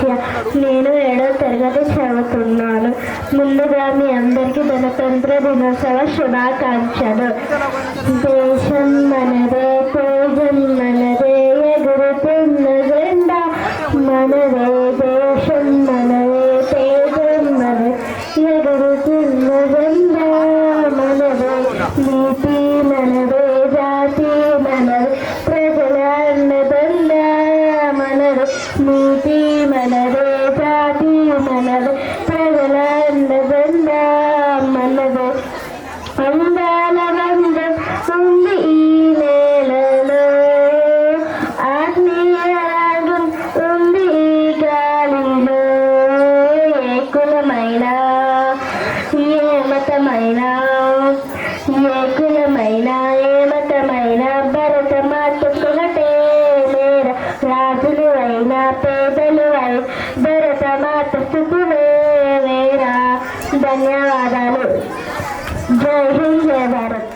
సత్య. నేను 7వ తరగతి చదువుతున్నాను. ముందుగా మీ అందరికీ గణతంత్ర దినోత్సవ శుభాకాంక్షలు. దేశం మనదే, తేజం మనదే, ఎగురుతున్న జెండా మనదే. దేశం మనదే, తేజం మనదే, ఎగురుతున్న జెండా మనదే. నీతి మనదే, జాతి మనదే, ప్రజల అన్నదండ మనదే. నీతి మనదే, జాతి మనదే, ప్రజల అన్నదండ మనదే. అందాల బంధం ఉంది ఈ నేలలో, ఆత్మీయ రాగం ఉంది ఈ గాలిలో. ఏ కులమైనా, ఏ మతమైనా, ఏ కులమైనా, ఏ మతమైనా, భరత మాతకొకటే మేర. రాజులు అయినా పేదలు అయినా భరత మాత స్థుతులే వేరా. ధన్యవాదాలు. జై హింద్, జై భారత్.